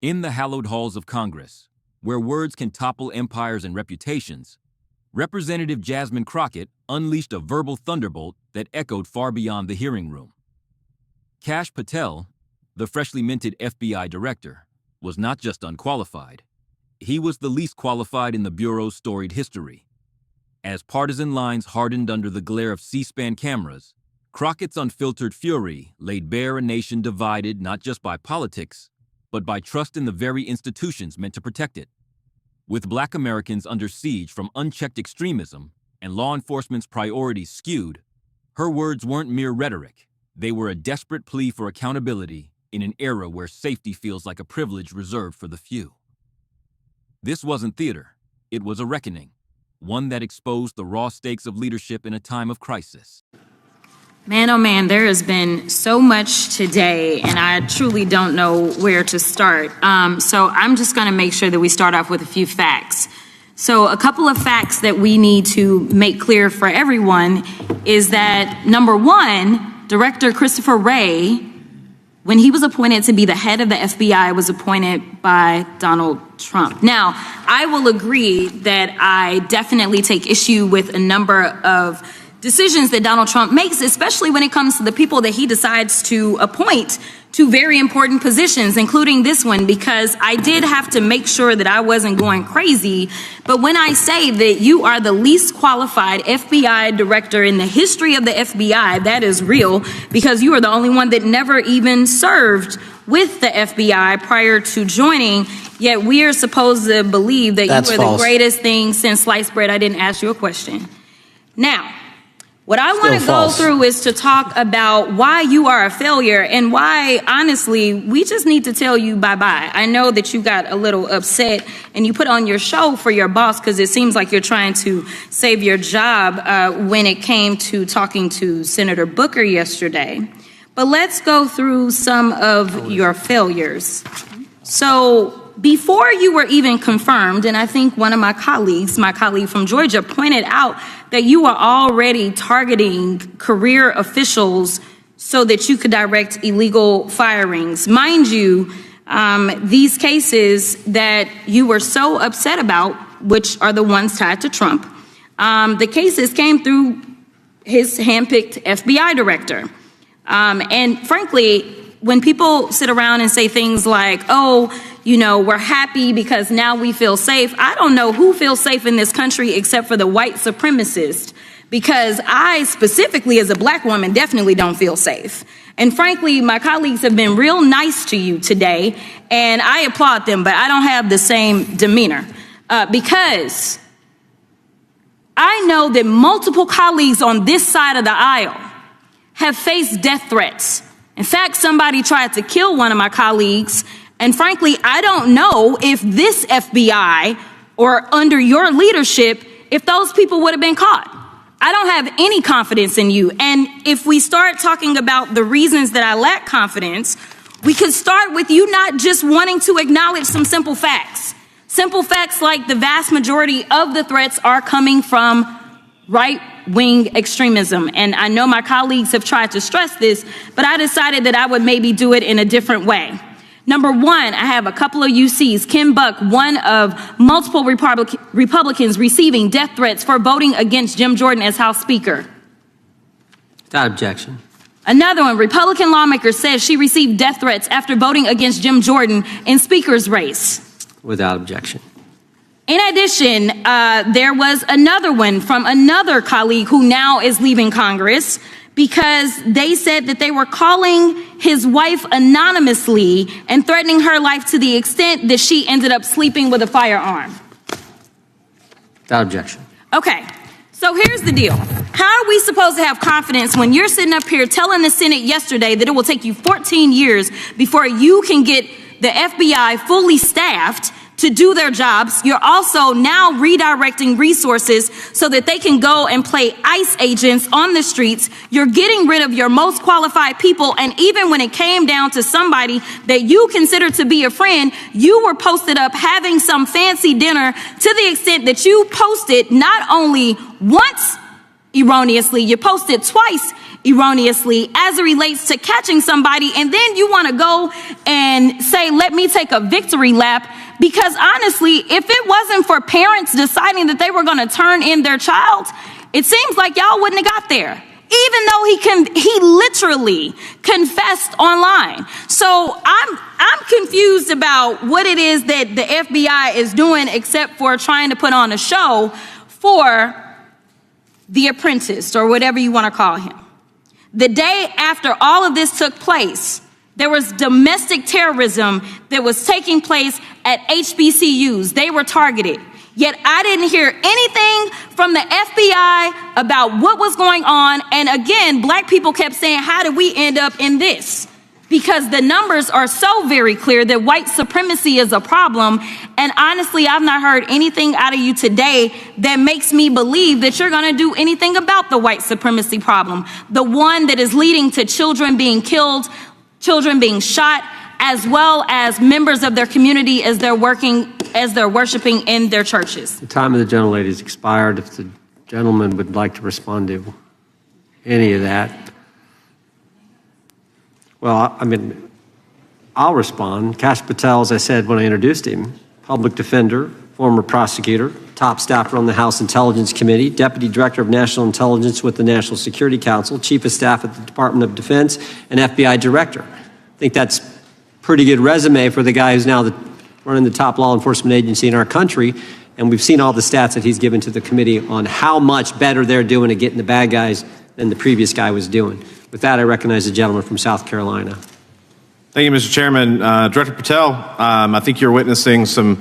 In the hallowed halls of Congress, where words can topple empires and reputations, Representative Jasmine Crockett unleashed a verbal thunderbolt that echoed far beyond the hearing room. Kash Patel, the freshly minted FBI director, was not just unqualified. He was the least qualified in the Bureau's storied history. As partisan lines hardened under the glare of C-SPAN cameras, Crockett's unfiltered fury laid bare a nation divided not just by politics, but by trust in the very institutions meant to protect it. With Black Americans under siege from unchecked extremism and law enforcement's priorities skewed, her words weren't mere rhetoric. They were a desperate plea for accountability in an era where safety feels like a privilege reserved for the few. This wasn't theater. It was a reckoning, one that exposed the raw stakes of leadership in a time of crisis. Man, oh man, there has been so much today, and I truly don't know where to start. So I'm just going to make sure that we start off with a few facts. So a couple of facts that we need to make clear for everyone is that, number one, Director Christopher Wray, when he was appointed to be the head of the FBI, was appointed by Donald Trump. Now, I will agree that I definitely take issue with a number of decisions that Donald Trump makes, especially when it comes to the people that he decides to appoint to very important positions, including this one, because I did have to make sure that I wasn't going crazy. But when I say that you are the least qualified FBI director in the history of the FBI, that is real, because you are the only one that never even served with the FBI prior to joining, yet we are supposed to believe that you are the greatest thing since sliced bread. I didn't ask you a question. Now, what I want to go through is to talk about why you are a failure and why, honestly, we just need to tell you bye-bye. I know that you got a little upset and you put on your show for your boss because it seems like you're trying to save your job when it came to talking to Senator Booker yesterday. But let's go through some of your failures. So before you were even confirmed, and I think one of my colleague from Georgia, pointed out that you were already targeting career officials so that you could direct illegal firings. Mind you, these cases that you were so upset about, which are the ones tied to Trump, the cases came through his handpicked FBI director. And frankly, when people sit around and say things like, oh, you know, we're happy because now we feel safe, I don't know who feels safe in this country except for the white supremacists, because I specifically as a Black woman definitely don't feel safe. And frankly, my colleagues have been real nice to you today, and I applaud them, but I don't have the same demeanor because I know that multiple colleagues on this side of the aisle have faced death threats. In fact, somebody tried to kill one of my colleagues. And frankly, I don't know if this FBI or under your leadership, if those people would have been caught. I don't have any confidence in you. And if we start talking about the reasons that I lack confidence, we could start with you not just wanting to acknowledge some simple facts. Simple facts like the vast majority of the threats are coming from right-wing extremism. And I know my colleagues have tried to stress this, but I decided that I would maybe do it in a different way. Number one, I have a couple of UCs. Kim Buck, one of multiple Republicans receiving death threats for voting against Jim Jordan as House Speaker. Without objection. Another one, Republican lawmaker says she received death threats after voting against Jim Jordan in Speaker's race. Without objection. In addition, there was another one from another colleague who now is leaving Congress because they said that they were calling his wife anonymously and threatening her life to the extent that she ended up sleeping with a firearm. Without objection. Okay, so here's the deal. How are we supposed to have confidence when you're sitting up here telling the Senate yesterday that it will take you 14 years before you can get the FBI fully staffed to do their jobs? You're also now redirecting resources so that they can go and play ICE agents on the streets. You're getting rid of your most qualified people. And even when it came down to somebody that you consider to be a friend, you were posted up having some fancy dinner to the extent that you posted not only once erroneously, you posted twice erroneously as it relates to catching somebody, and then you want to go and say, let me take a victory lap, because honestly, if it wasn't for parents deciding that they were going to turn in their child, it seems like y'all wouldn't have got there. Even though he literally confessed online. So I'm confused about what it is that the FBI is doing, except for trying to put on a show for the apprentice, or whatever you want to call him. The day after all of this took place, there was domestic terrorism that was taking place at HBCUs. They were targeted. Yet I didn't hear anything from the FBI about what was going on. And again, black people kept saying, how did we end up in this? Because the numbers are so very clear that white supremacy is a problem. And honestly, I've not heard anything out of you today that makes me believe that you're going to do anything about the white supremacy problem. The one that is leading to children being killed, children being shot, as well as members of their community as they're worshiping in their churches. The time of the gentlelady has expired. If the gentleman would like to respond to any of that. Well, I mean, I'll respond. Kash Patel, as I said when I introduced him, public defender, former prosecutor, top staffer on the House Intelligence Committee, Deputy Director of National Intelligence with the National Security Council, Chief of Staff at the Department of Defense, and FBI Director. I think that's a pretty good resume for the guy who's now running the top law enforcement agency in our country. And we've seen all the stats that he's given to the committee on how much better they're doing at getting the bad guys than the previous guy was doing. With that, I recognize the gentleman from South Carolina. Thank you, Mr. Chairman. Director Patel, I think you're witnessing some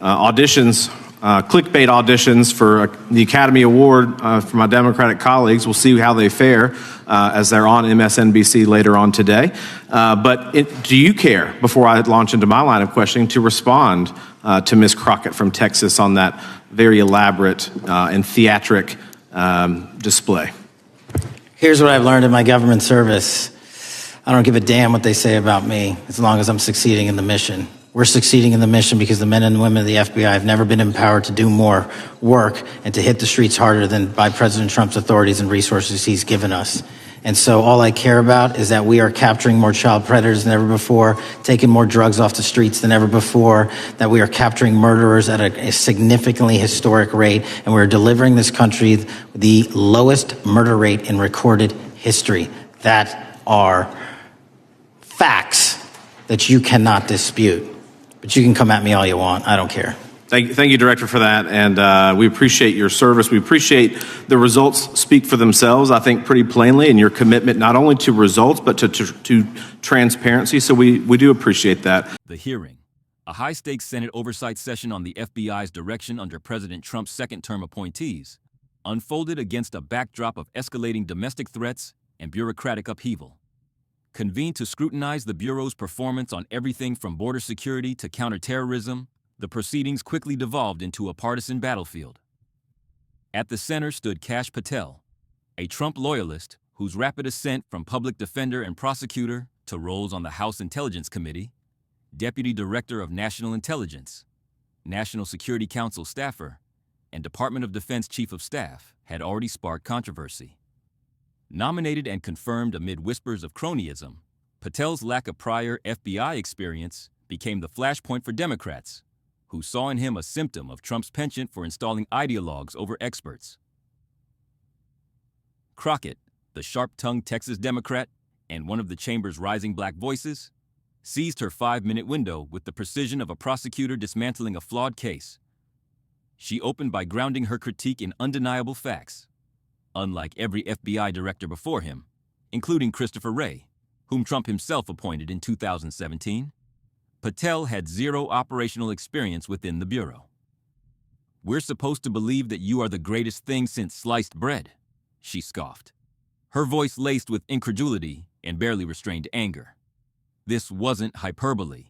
auditions, clickbait auditions for the Academy Award for my Democratic colleagues. We'll see how they fare as they're on MSNBC later on today. But do you care, before I launch into my line of questioning, to respond to Ms. Crockett from Texas on that very elaborate and theatric display? Here's what I've learned in my government service. I don't give a damn what they say about me as long as I'm succeeding in the mission. We're succeeding in the mission because the men and women of the FBI have never been empowered to do more work and to hit the streets harder than by President Trump's authorities and resources he's given us. And so all I care about is that we are capturing more child predators than ever before, taking more drugs off the streets than ever before, that we are capturing murderers at a significantly historic rate, and we're delivering this country the lowest murder rate in recorded history. That are facts that you cannot dispute. But you can come at me all you want. I don't care. Thank you, Director, for that. And we appreciate your service. We appreciate the results speak for themselves, I think, pretty plainly, and your commitment not only to results, but to transparency. So we do appreciate that. The hearing, a high-stakes Senate oversight session on the FBI's direction under President Trump's second-term appointees, unfolded against a backdrop of escalating domestic threats and bureaucratic upheaval. Convened to scrutinize the Bureau's performance on everything from border security to counterterrorism, the proceedings quickly devolved into a partisan battlefield. At the center stood Kash Patel, a Trump loyalist whose rapid ascent from public defender and prosecutor to roles on the House Intelligence Committee, Deputy Director of National Intelligence, National Security Council staffer, and Department of Defense Chief of Staff had already sparked controversy. Nominated and confirmed amid whispers of cronyism, Patel's lack of prior FBI experience became the flashpoint for Democrats, who saw in him a symptom of Trump's penchant for installing ideologues over experts. Crockett, the sharp-tongued Texas Democrat and one of the chamber's rising black voices, seized her 5-minute window with the precision of a prosecutor dismantling a flawed case. She opened by grounding her critique in undeniable facts, unlike every FBI director before him, including Christopher Wray, whom Trump himself appointed in 2017. Patel had zero operational experience within the Bureau. "We're supposed to believe that you are the greatest thing since sliced bread," she scoffed, her voice laced with incredulity and barely restrained anger. This wasn't hyperbole.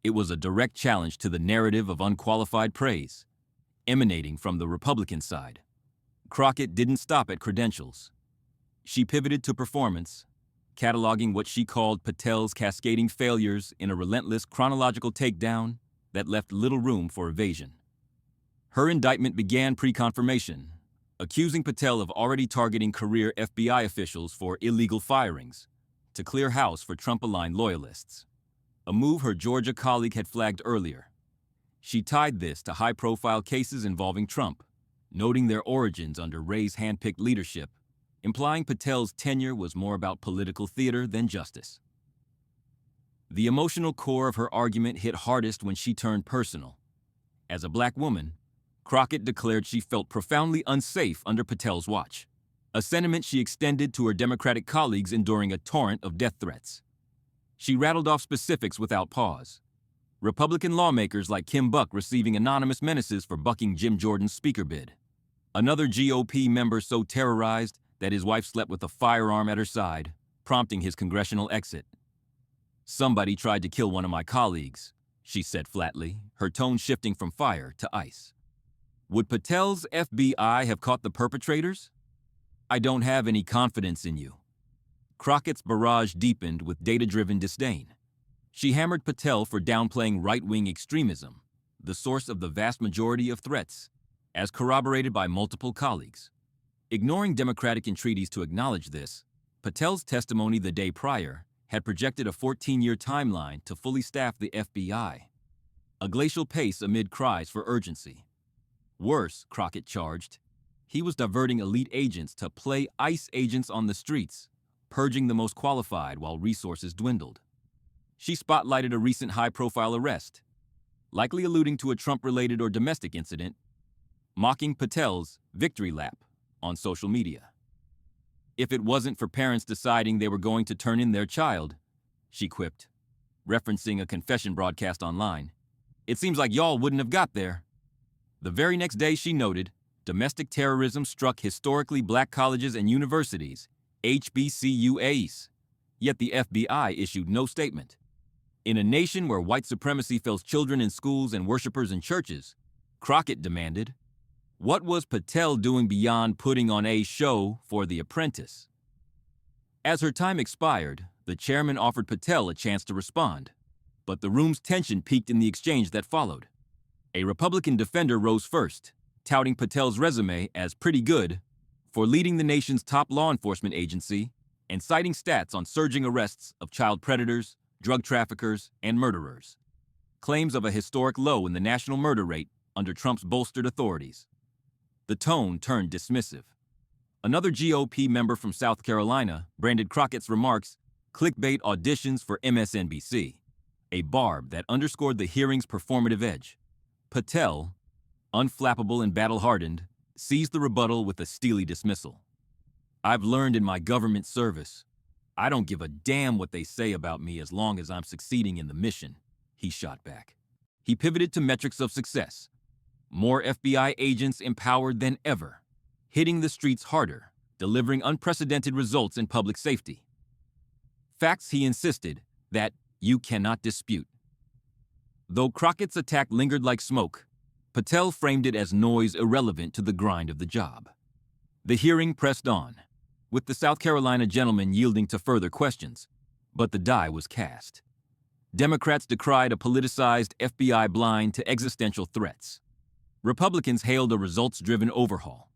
It was a direct challenge to the narrative of unqualified praise, emanating from the Republican side. Crockett didn't stop at credentials. She pivoted to performance, cataloging what she called Patel's cascading failures in a relentless chronological takedown that left little room for evasion. Her indictment began pre-confirmation, accusing Patel of already targeting career FBI officials for illegal firings to clear house for Trump-aligned loyalists, a move her Georgia colleague had flagged earlier. She tied this to high-profile cases involving Trump, noting their origins under Wray's hand-picked leadership, implying Patel's tenure was more about political theater than justice. The emotional core of her argument hit hardest when she turned personal. As a black woman, Crockett declared she felt profoundly unsafe under Patel's watch, a sentiment she extended to her Democratic colleagues enduring a torrent of death threats. She rattled off specifics without pause. Republican lawmakers like Kim Buck receiving anonymous menaces for bucking Jim Jordan's speaker bid. Another GOP member so terrorized that his wife slept with a firearm at her side, prompting his congressional exit. "Somebody tried to kill one of my colleagues," she said flatly, her tone shifting from fire to ice. Would Patel's FBI have caught the perpetrators? "I don't have any confidence in you." Crockett's barrage deepened with data-driven disdain. She hammered Patel for downplaying right-wing extremism, the source of the vast majority of threats, as corroborated by multiple colleagues. Ignoring Democratic entreaties to acknowledge this, Patel's testimony the day prior had projected a 14-year timeline to fully staff the FBI, a glacial pace amid cries for urgency. Worse, Crockett charged, he was diverting elite agents to play ICE agents on the streets, purging the most qualified while resources dwindled. She spotlighted a recent high-profile arrest, likely alluding to a Trump-related or domestic incident, mocking Patel's victory lap on social media. "If it wasn't for parents deciding they were going to turn in their child," she quipped, referencing a confession broadcast online, "it seems like y'all wouldn't have got there." The very next day, she noted, domestic terrorism struck historically black colleges and universities, HBCUAs, yet the FBI issued no statement. In a nation where white supremacy fails children in schools and worshipers in churches, Crockett demanded, what was Patel doing beyond putting on a show for The Apprentice? As her time expired, the chairman offered Patel a chance to respond, but the room's tension peaked in the exchange that followed. A Republican defender rose first, touting Patel's resume as pretty good for leading the nation's top law enforcement agency and citing stats on surging arrests of child predators, drug traffickers, and murderers. Claims of a historic low in the national murder rate under Trump's bolstered authorities. The tone turned dismissive. Another GOP member from South Carolina branded Crockett's remarks clickbait auditions for MSNBC, a barb that underscored the hearing's performative edge. Patel, unflappable and battle-hardened, seized the rebuttal with a steely dismissal. "I've learned in my government service, I don't give a damn what they say about me as long as I'm succeeding in the mission," he shot back. He pivoted to metrics of success. More FBI agents empowered than ever, hitting the streets harder, delivering unprecedented results in public safety. Facts, he insisted, that you cannot dispute. Though Crockett's attack lingered like smoke, Patel framed it as noise irrelevant to the grind of the job. The hearing pressed on, with the South Carolina gentleman yielding to further questions, but the die was cast. Democrats decried a politicized FBI blind to existential threats. Republicans hailed a results-driven overhaul.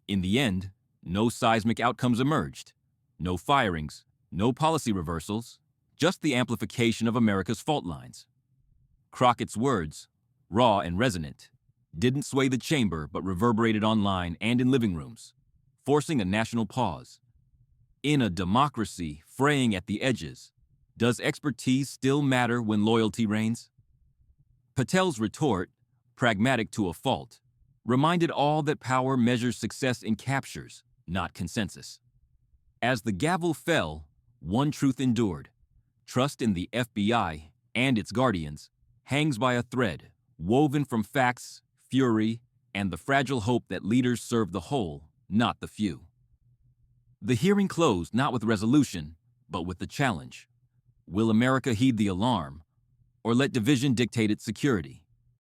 In the end, no seismic outcomes emerged. No firings, no policy reversals, just the amplification of America's fault lines. Crockett's words, raw and resonant, didn't sway the chamber but reverberated online and in living rooms, forcing a national pause. In a democracy fraying at the edges, does expertise still matter when loyalty reigns? Patel's retort, pragmatic to a fault, reminded all that power measures success in captures, not consensus. As the gavel fell, one truth endured. Trust in the FBI and its guardians hangs by a thread woven from facts, fury, and the fragile hope that leaders serve the whole, not the few. The hearing closed not with resolution, but with the challenge. Will America heed the alarm, or let division dictate its security?